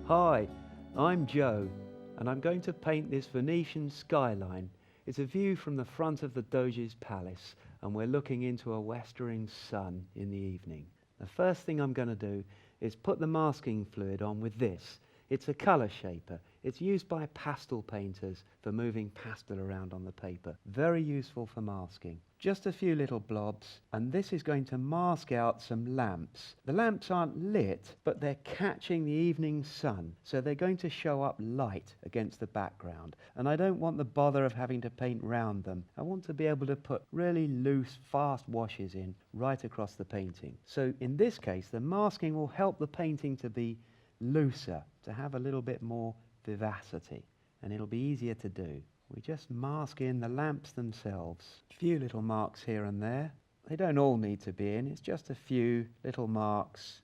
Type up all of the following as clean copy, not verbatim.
Hi, I'm Joe, and I'm going to paint this Venetian skyline. It's a view from the front of the Doge's palace, and we're looking into a westering sun in the evening. The first thing I'm going to do is put the masking fluid on with this. It's a colour shaper. It's used by pastel painters for moving pastel around on the paper. Very useful for masking. Just a few little blobs, and this is going to mask out some lamps. The lamps aren't lit, but they're catching the evening sun, so they're going to show up light against the background. And I don't want the bother of having to paint round them. I want to be able to put really loose, fast washes in right across the painting. So in this case, the masking will help the painting to be looser, to have a little bit more vivacity, and it'll be easier to do. We just mask in the lamps themselves. A few little marks here and there. They don't all need to be in, it's just a few little marks.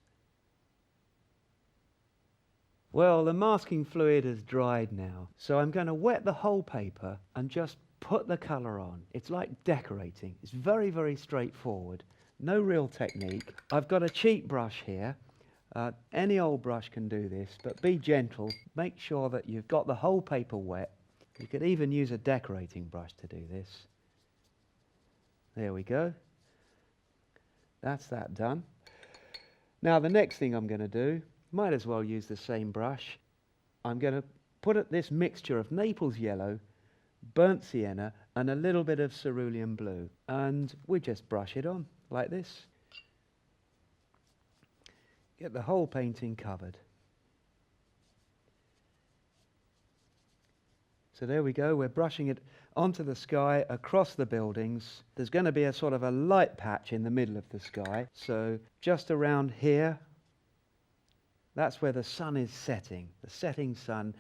Well, the masking fluid has dried now, so I'm going to wet the whole paper and just put the colour on. It's like decorating. It's very, very straightforward. No real technique. I've got a cheap brush here. Any old brush can do this, but be gentle. Make sure that you've got the whole paper wet. You could even use a decorating brush to do this. There we go. That's that done. Now the next thing I'm going to do, might as well use the same brush. I'm going to put this mixture of Naples yellow, burnt sienna, and a little bit of cerulean blue. And we just brush it on like this. Get the whole painting covered. So there we go, we're brushing it onto the sky, across the buildings. There's going to be a sort of a light patch in the middle of the sky. So just around here, that's where the sun is setting. The setting sun,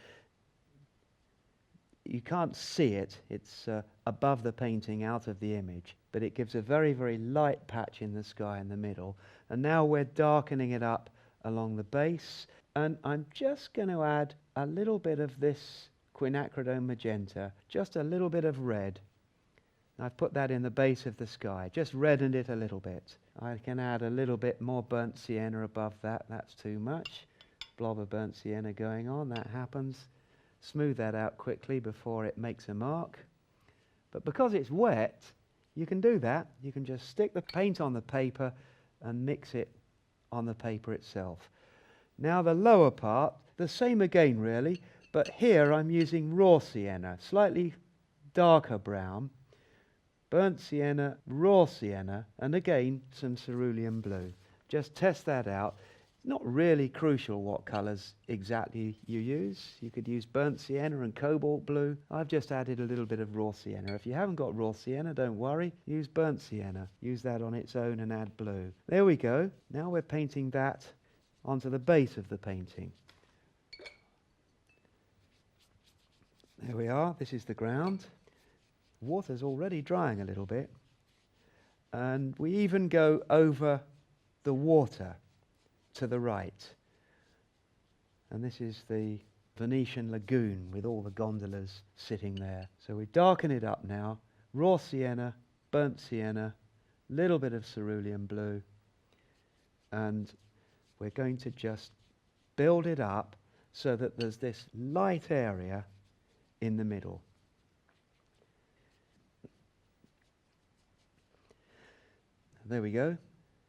you can't see it. It's above the painting, out of the image. But it gives a very, very light patch in the sky in the middle. And now we're darkening it up along the base. And I'm just going to add a little bit of this quinacridone magenta, just a little bit of red. I've put that in the base of the sky, just reddened it a little bit. I can add a little bit more burnt sienna above that. That's too much. Blob of burnt sienna going on, that happens. Smooth that out quickly before it makes a mark. But because it's wet, you can do that. You can just stick the paint on the paper and mix it on the paper itself. Now the lower part, the same again really, but here I'm using raw sienna, slightly darker brown, burnt sienna, raw sienna, and again some cerulean blue. Just test that out. Not really crucial what colours exactly you use. You could use burnt sienna and cobalt blue. I've just added a little bit of raw sienna. If you haven't got raw sienna, don't worry. Use burnt sienna. Use that on its own and add blue. There we go. Now we're painting that onto the base of the painting. There we are. This is the ground. Water's already drying a little bit. And we even go over the water to the right. And this is the Venetian lagoon with all the gondolas sitting there. So we darken it up now. Raw sienna, burnt sienna, little bit of cerulean blue. And we're going to just build it up so that there's this light area in the middle. There we go,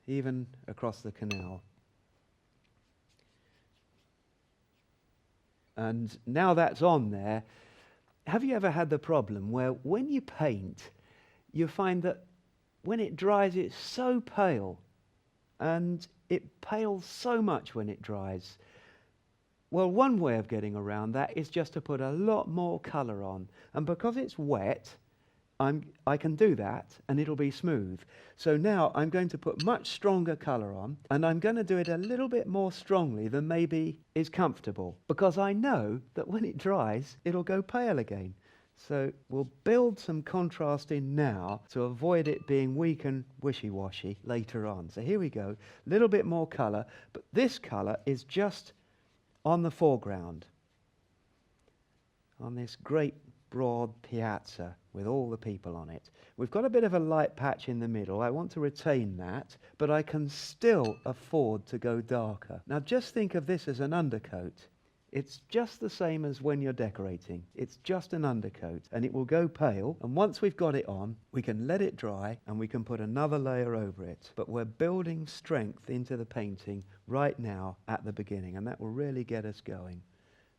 even across the canal. And now that's on there, have you ever had the problem where when you paint, you find that when it dries it's so pale, and it pales so much when it dries? Well, one way of getting around that is just to put a lot more colour on. And because it's wet, I can do that and it'll be smooth. So now I'm going to put much stronger colour on, and I'm going to do it a little bit more strongly than maybe is comfortable, because I know that when it dries, it'll go pale again. So we'll build some contrast in now to avoid it being weak and wishy-washy later on. So here we go, a little bit more colour, but this colour is just on the foreground, on this great broad piazza with all the people on it. We've got a bit of a light patch in the middle. I want to retain that, but I can still afford to go darker. Now just think of this as an undercoat. It's just the same as when you're decorating. It's just an undercoat, and it will go pale, and once we've got it on, we can let it dry and we can put another layer over it. But we're building strength into the painting right now at the beginning, and that will really get us going.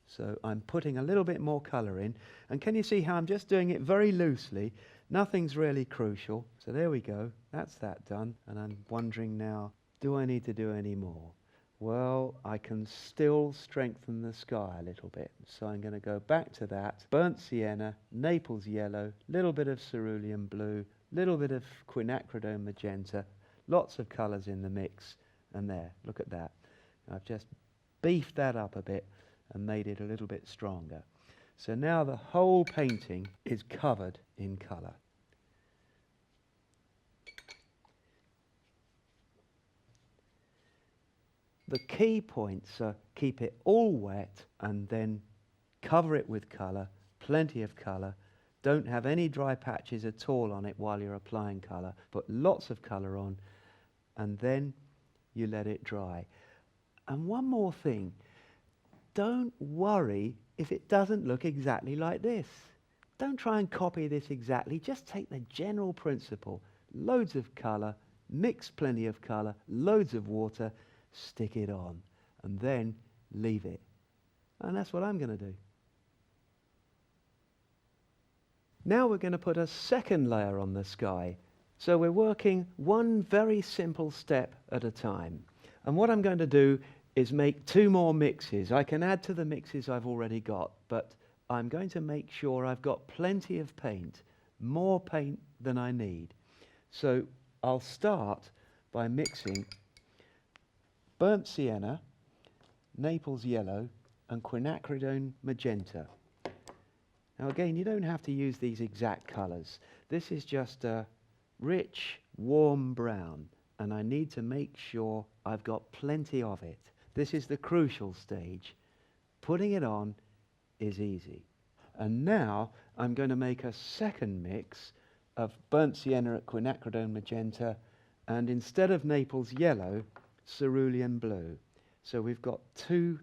So I'm putting a little bit more colour in, and can you see how I'm just doing it very loosely? Nothing's really crucial. So there we go, that's that done, and I'm wondering now, do I need to do any more? Well, I can still strengthen the sky a little bit. So I'm going to go back to that. Burnt sienna, Naples yellow, little bit of cerulean blue, little bit of quinacridone magenta, lots of colours in the mix. And there, look at that. I've just beefed that up a bit and made it a little bit stronger. So now the whole painting is covered in colour. The key points are keep it all wet and then cover it with colour, plenty of colour. Don't have any dry patches at all on it while you're applying colour. Put lots of colour on and then you let it dry. And one more thing, don't worry if it doesn't look exactly like this. Don't try and copy this exactly, just take the general principle. Loads of colour, mix plenty of colour, loads of water, stick it on, and then leave it. And that's what I'm going to do. Now we're going to put a second layer on the sky. So we're working one very simple step at a time. And what I'm going to do is make 2 more mixes. I can add to the mixes I've already got, but I'm going to make sure I've got plenty of paint, more paint than I need. So I'll start by mixing burnt sienna, Naples yellow, and quinacridone magenta. Now again, you don't have to use these exact colours. This is just a rich, warm brown, and I need to make sure I've got plenty of it. This is the crucial stage. Putting it on is easy. And now I'm going to make a second mix of burnt sienna at quinacridone magenta, and instead of Naples yellow, cerulean blue. So we've got 2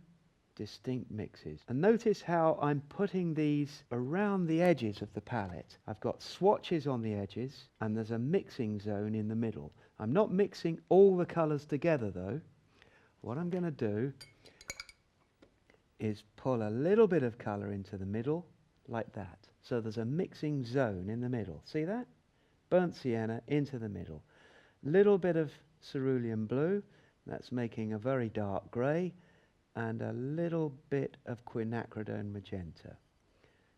distinct mixes. And notice how I'm putting these around the edges of the palette. I've got swatches on the edges and there's a mixing zone in the middle. I'm not mixing all the colours together though. What I'm going to do is pull a little bit of colour into the middle like that. So there's a mixing zone in the middle. See that? Burnt sienna into the middle. Little bit of cerulean blue. That's making a very dark grey, and a little bit of quinacridone magenta.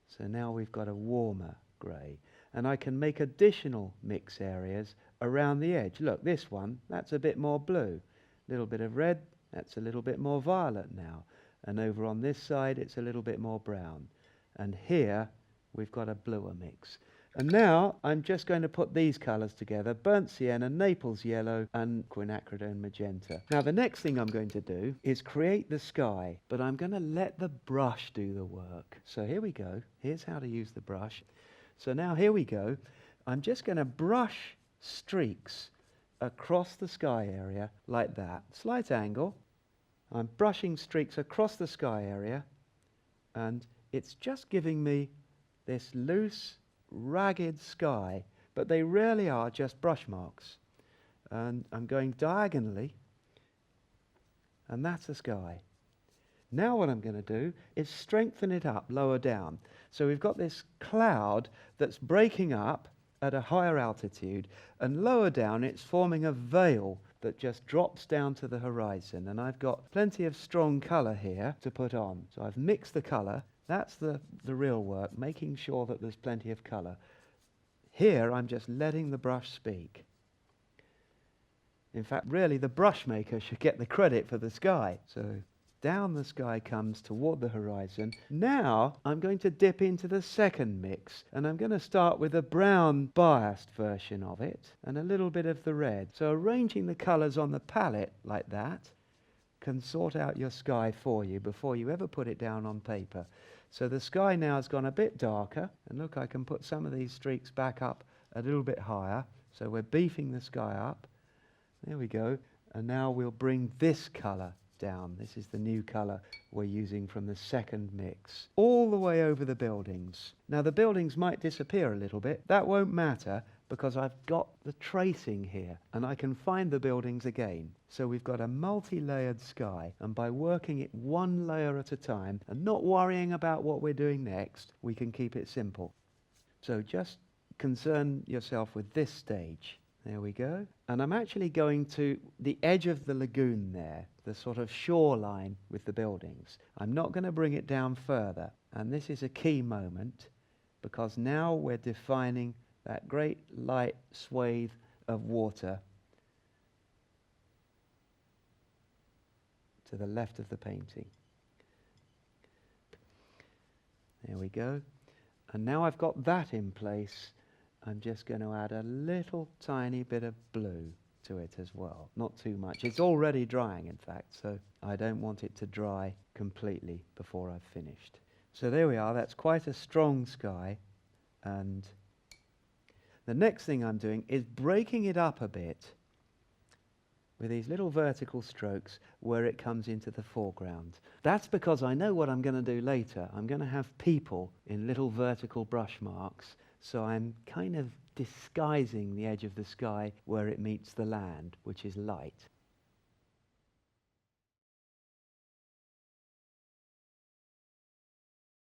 So now we've got a warmer grey, and I can make additional mix areas around the edge. Look, this one, that's a bit more blue. A little bit of red, that's a little bit more violet now. And over on this side, it's a little bit more brown. And here, we've got a bluer mix. And now I'm just going to put these colours together, burnt sienna, Naples yellow and quinacridone magenta. Now the next thing I'm going to do is create the sky, but I'm going to let the brush do the work. So here we go. Here's how to use the brush. So now here we go. I'm just going to brush streaks across the sky area like that. Slight angle. I'm brushing streaks across the sky area, and it's just giving me this loose, ragged sky, but they really are just brush marks. And I'm going diagonally, and that's the sky. Now what I'm going to do is strengthen it up lower down. So we've got this cloud that's breaking up at a higher altitude, and lower down it's forming a veil that just drops down to the horizon, and I've got plenty of strong colour here to put on. So I've mixed the colour. That's the real work, making sure that there's plenty of colour. Here I'm just letting the brush speak. In fact, really the brush maker should get the credit for the sky. So down the sky comes toward the horizon. Now I'm going to dip into the second mix, and I'm going to start with a brown biased version of it and a little bit of the red. So arranging the colours on the palette like that can sort out your sky for you before you ever put it down on paper. So the sky now has gone a bit darker, and look, I can put some of these streaks back up a little bit higher. So we're beefing the sky up. There we go. And now we'll bring this colour down. This is the new colour we're using from the second mix. All the way over the buildings. Now the buildings might disappear a little bit. That won't matter because I've got the tracing here and I can find the buildings again. So we've got a multi-layered sky, and by working it one layer at a time and not worrying about what we're doing next, we can keep it simple. So just concern yourself with this stage. There we go. And I'm actually going to the edge of the lagoon there, the sort of shoreline with the buildings. I'm not going to bring it down further. And this is a key moment because now we're defining that great light swathe of water to the left of the painting. There we go. And now I've got that in place, I'm just going to add a little tiny bit of blue to it as well. Not too much. It's already drying, in fact, so I don't want it to dry completely before I've finished. So there we are. That's quite a strong sky. And the next thing I'm doing is breaking it up a bit with these little vertical strokes where it comes into the foreground. That's because I know what I'm going to do later. I'm going to have people in little vertical brush marks, so I'm kind of disguising the edge of the sky where it meets the land, which is light.